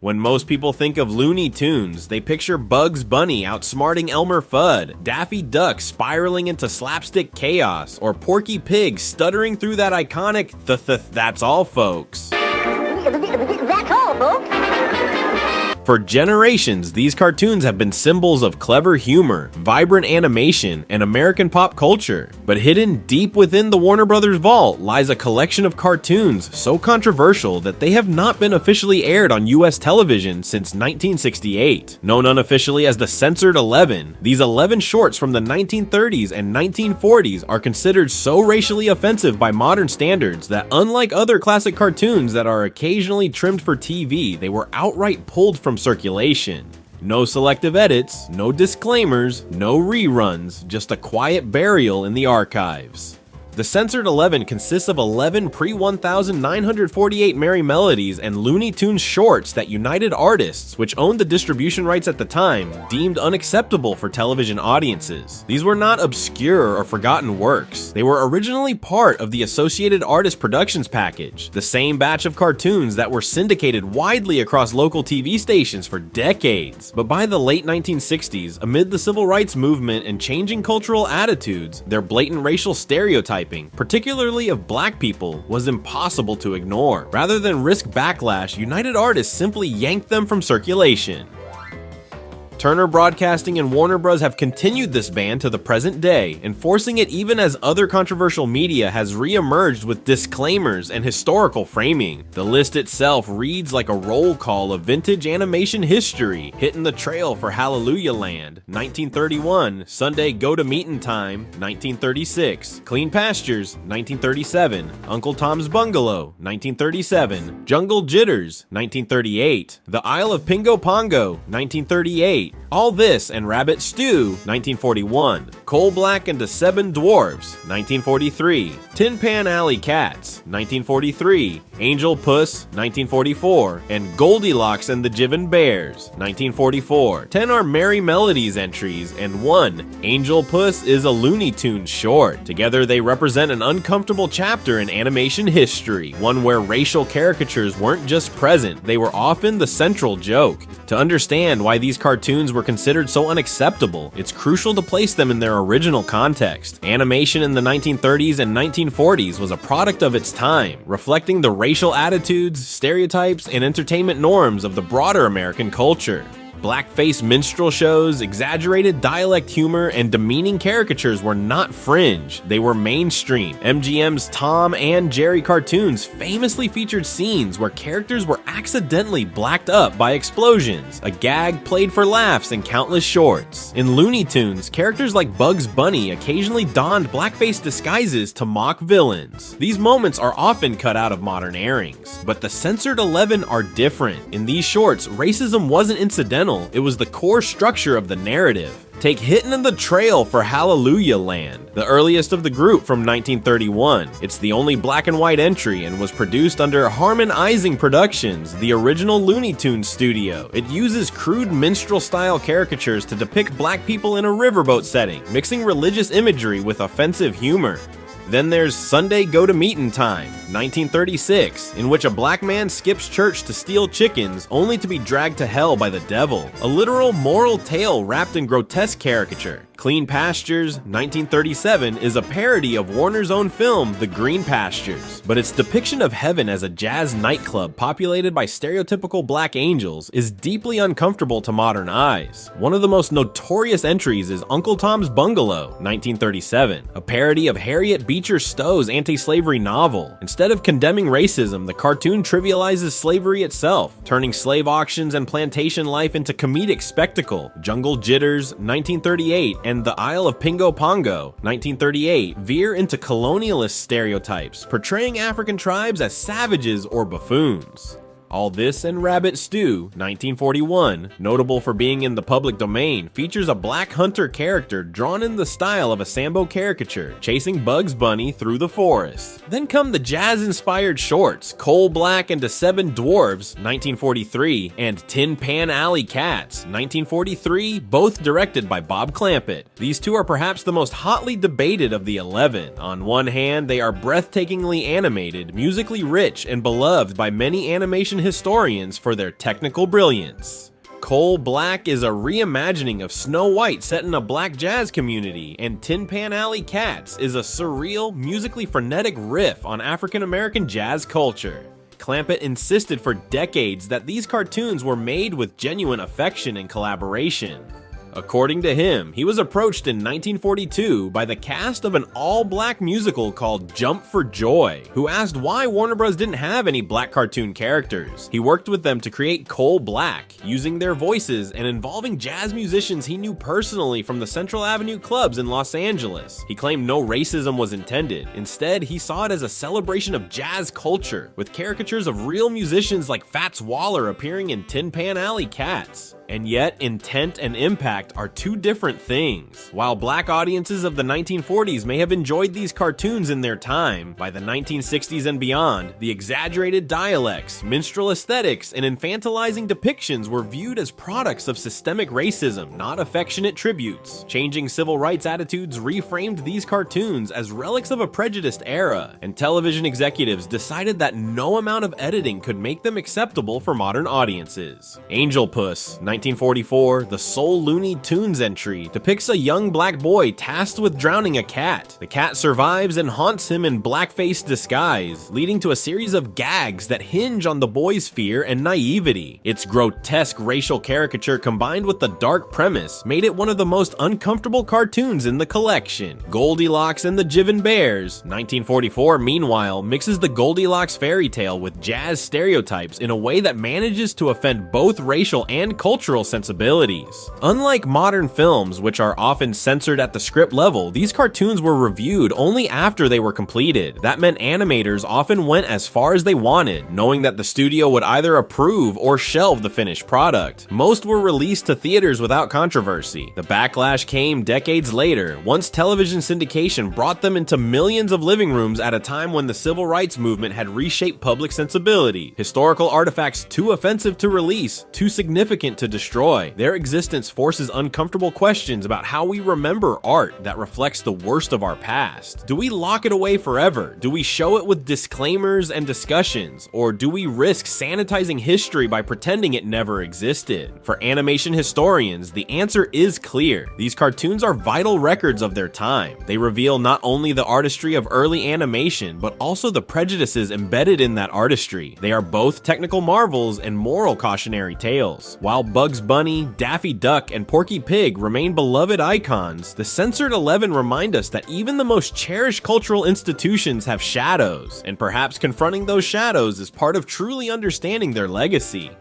When most people think of Looney Tunes, they picture Bugs Bunny outsmarting Elmer Fudd, Daffy Duck spiraling into slapstick chaos, or Porky Pig stuttering through that iconic "that's all, folks." That's all, folks. For generations, these cartoons have been symbols of clever humor, vibrant animation, and American pop culture. But hidden deep within the Warner Brothers vault lies a collection of cartoons so controversial that they have not been officially aired on US television since 1968. Known unofficially as the Censored 11, these 11 shorts from the 1930s and 1940s are considered so racially offensive by modern standards that, unlike other classic cartoons that are occasionally trimmed for TV, they were outright pulled from circulation. No selective edits, no disclaimers, no reruns, just a quiet burial in the archives. The Censored 11 consists of 11 pre-1948 Merry Melodies and Looney Tunes shorts that United Artists, which owned the distribution rights at the time, deemed unacceptable for television audiences. These were not obscure or forgotten works. They were originally part of the Associated Artists Productions package, the same batch of cartoons that were syndicated widely across local TV stations for decades. But by the late 1960s, amid the civil rights movement and changing cultural attitudes, their blatant racial stereotypes, particularly of black people, was impossible to ignore. Rather than risk backlash, United Artists simply yanked them from circulation. Turner Broadcasting and Warner Bros. Have continued this ban to the present day, enforcing it even as other controversial media has re-emerged with disclaimers and historical framing. The list itself reads like a roll call of vintage animation history: Hittin' the Trail for Hallelujah Land, 1931, Sunday Go to Meetin' Time, 1936, Clean Pastures, 1937, Uncle Tom's Bungalow, 1937, Jungle Jitters, 1938, The Isle of Pingo Pongo, 1938, All This and Rabbit Stew, 1941, Coal Black and the Seven Dwarfs, 1943, Tin Pan Alley Cats, 1943, Angel Puss, 1944, and Goldilocks and the Jiven Bears, 1944. 10 are Merry Melodies entries, and 1, Angel Puss, is a Looney Tunes short. Together they represent an uncomfortable chapter in animation history, one where racial caricatures weren't just present, they were often the central joke. To understand why these cartoons were considered so unacceptable, it's crucial to place them in their original context. Animation in the 1930s and 1940s was a product of its time, reflecting the racial attitudes, stereotypes, and entertainment norms of the broader American culture. Blackface minstrel shows, exaggerated dialect humor, and demeaning caricatures were not fringe, they were mainstream. MGM's Tom and Jerry cartoons famously featured scenes where characters were accidentally blacked up by explosions, a gag played for laughs in countless shorts. In Looney Tunes, characters like Bugs Bunny occasionally donned blackface disguises to mock villains. These moments are often cut out of modern airings, but the Censored 11 are different. In these shorts, racism wasn't incidental, it was the core structure of the narrative. Take Hittin' the Trail for Hallelujah Land, the earliest of the group from 1931. It's the only black and white entry and was produced under Harmon Ising Productions, the original Looney Tunes studio. It uses crude minstrel-style caricatures to depict black people in a riverboat setting, mixing religious imagery with offensive humor. Then there's Sunday Go to Meetin' Time, 1936, in which a black man skips church to steal chickens only to be dragged to hell by the devil. A literal moral tale wrapped in grotesque caricature. Clean Pastures, 1937, is a parody of Warner's own film, The Green Pastures, but its depiction of heaven as a jazz nightclub populated by stereotypical black angels is deeply uncomfortable to modern eyes. One of the most notorious entries is Uncle Tom's Bungalow, 1937, a parody of Harriet Beecher Stowe's anti-slavery novel. Instead of condemning racism, the cartoon trivializes slavery itself, turning slave auctions and plantation life into comedic spectacle. Jungle Jitters, 1938, and The Isle of Pingo Pongo, 1938, veer into colonialist stereotypes, portraying African tribes as savages or buffoons. All This and Rabbit Stew, 1941, notable for being in the public domain, features a black hunter character drawn in the style of a Sambo caricature, chasing Bugs Bunny through the forest. Then come the jazz-inspired shorts, Coal Black and the Seven Dwarfs, 1943, and Tin Pan Alley Cats, 1943, both directed by Bob Clampett. These two are perhaps the most hotly debated of the 11. On one hand, they are breathtakingly animated, musically rich, and beloved by many animation historians for their technical brilliance. Coal Black is a reimagining of Snow White set in a black jazz community, and Tin Pan Alley Cats is a surreal, musically frenetic riff on African American jazz culture. Clampett insisted for decades that these cartoons were made with genuine affection and collaboration. According to him, he was approached in 1942 by the cast of an all-black musical called Jump for Joy, who asked why Warner Bros. Didn't have any black cartoon characters. He worked with them to create Coal Black, using their voices and involving jazz musicians he knew personally from the Central Avenue clubs in Los Angeles. He claimed no racism was intended. Instead, he saw it as a celebration of jazz culture, with caricatures of real musicians like Fats Waller appearing in Tin Pan Alley Cats. And yet, intent and impact are two different things. While black audiences of the 1940s may have enjoyed these cartoons in their time, by the 1960s and beyond, the exaggerated dialects, minstrel aesthetics, and infantilizing depictions were viewed as products of systemic racism, not affectionate tributes. Changing civil rights attitudes reframed these cartoons as relics of a prejudiced era, and television executives decided that no amount of editing could make them acceptable for modern audiences. Angel Puss, 1944, the sole Looney Tunes entry, depicts a young black boy tasked with drowning a cat. The cat survives and haunts him in blackface disguise, leading to a series of gags that hinge on the boy's fear and naivety. Its grotesque racial caricature combined with the dark premise made it one of the most uncomfortable cartoons in the collection. Goldilocks and the Jiven Bears, 1944, meanwhile, mixes the Goldilocks fairy tale with jazz stereotypes in a way that manages to offend both racial and cultural sensibilities. Unlike modern films, which are often censored at the script level, these cartoons were reviewed only after they were completed. That meant animators often went as far as they wanted, knowing that the studio would either approve or shelve the finished product. Most were released to theaters without controversy. The backlash came decades later, once television syndication brought them into millions of living rooms at a time when the civil rights movement had reshaped public sensibility. Historical artifacts too offensive to release, too significant to destroy. Their existence forces uncomfortable questions about how we remember art that reflects the worst of our past. Do we lock it away forever? Do we show it with disclaimers and discussions? Or do we risk sanitizing history by pretending it never existed? For animation historians, the answer is clear. These cartoons are vital records of their time. They reveal not only the artistry of early animation, but also the prejudices embedded in that artistry. They are both technical marvels and moral cautionary tales. While Bugs Bunny, Daffy Duck, and Porky Pig remain beloved icons, the Censored 11 remind us that even the most cherished cultural institutions have shadows, and perhaps confronting those shadows is part of truly understanding their legacy.